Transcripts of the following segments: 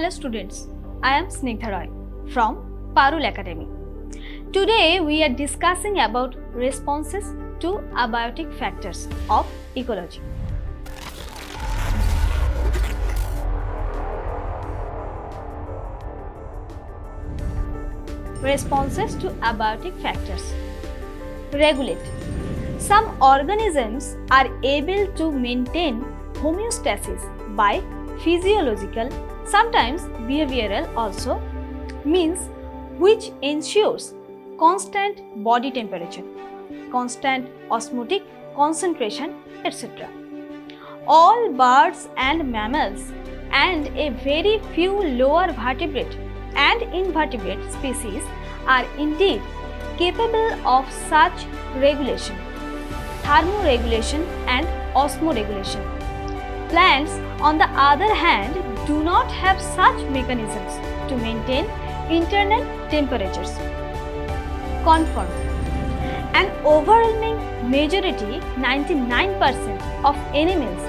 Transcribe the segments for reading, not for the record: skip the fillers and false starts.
Hello students, I am Snigdha Roy from Parul Academy. Today we are discussing about responses to abiotic factors of ecology. Responses to abiotic factors. Regulate. Some organisms are able to maintain homeostasis by physiological, sometimes behavioral also, means which ensures constant body temperature, constant osmotic concentration, etc. All birds and mammals and a very few lower vertebrate and invertebrate species are indeed capable of such regulation, thermoregulation and osmoregulation. Plants, on the other hand, do not have such mechanisms to maintain internal temperatures. Conform. An overwhelming majority, 99% of animals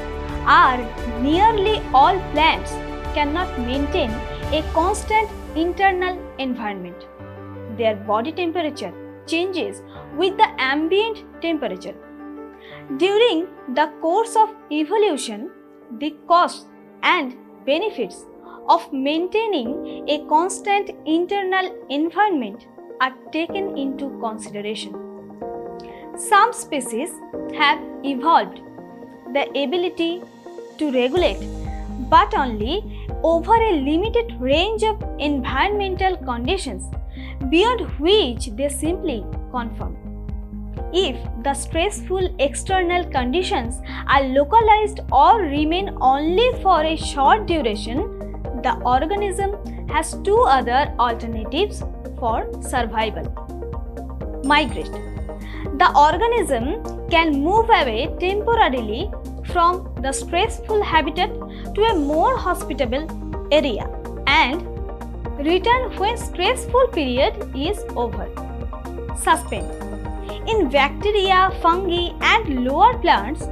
are nearly all plants cannot maintain a constant internal environment. Their body temperature changes with the ambient temperature. During the course of evolution, the costs and benefits of maintaining a constant internal environment are taken into consideration. Some species have evolved the ability to regulate, but only over a limited range of environmental conditions beyond which they simply conform. If the stressful external conditions are localized or remain only for a short duration, the organism has two other alternatives for survival. Migrate. The organism can move away temporarily from the stressful habitat to a more hospitable area and return when stressful period is over. Suspend. In bacteria, fungi and lower plants,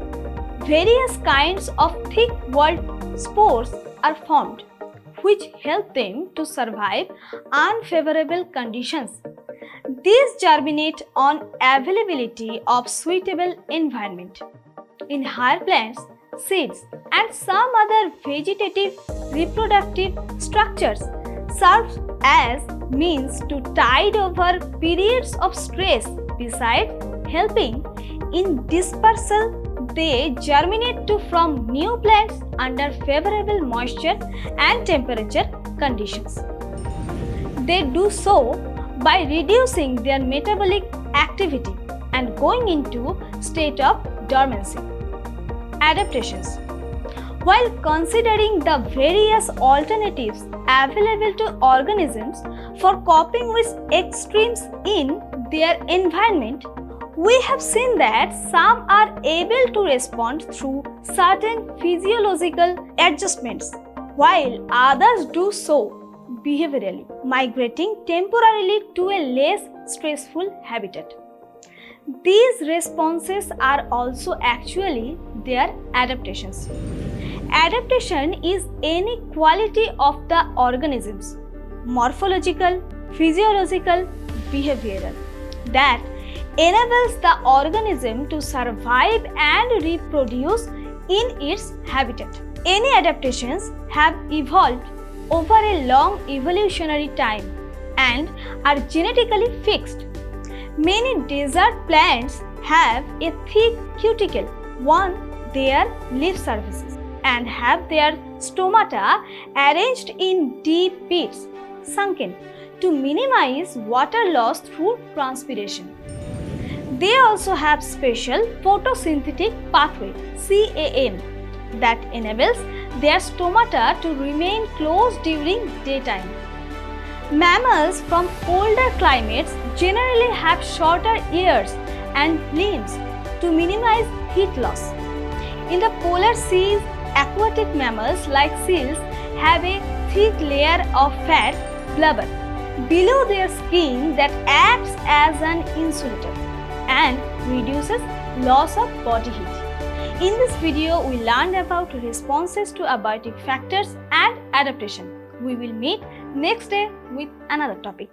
various kinds of thick-walled spores are formed, which help them to survive unfavorable conditions. These germinate on availability of suitable environment. In higher plants, seeds and some other vegetative reproductive structures serve as means to tide over periods of stress. Besides helping in dispersal, they germinate from new plants under favorable moisture and temperature conditions. They do so by reducing their metabolic activity and going into state of dormancy. Adaptations. While considering the various alternatives available to organisms for coping with extremes in their environment, we have seen that some are able to respond through certain physiological adjustments, while others do so behaviorally, migrating temporarily to a less stressful habitat. These responses are also actually their adaptations. Adaptation is any quality of the organisms, morphological, physiological, behavioral, that enables the organism to survive and reproduce in its habitat. Any adaptations have evolved over a long evolutionary time and are genetically fixed. Many desert plants have a thick cuticle on their leaf surfaces and have their stomata arranged in deep pits, sunken, to minimize water loss through transpiration. They also have special photosynthetic pathway (CAM) that enables their stomata to remain closed during daytime. Mammals from colder climates generally have shorter ears and limbs to minimize heat loss. In the polar seas, aquatic mammals like seals have a thick layer of fat blubber below their skin that acts as an insulator and reduces loss of body heat. In this video, we learned about responses to abiotic factors and adaptation. We will meet next day with another topic.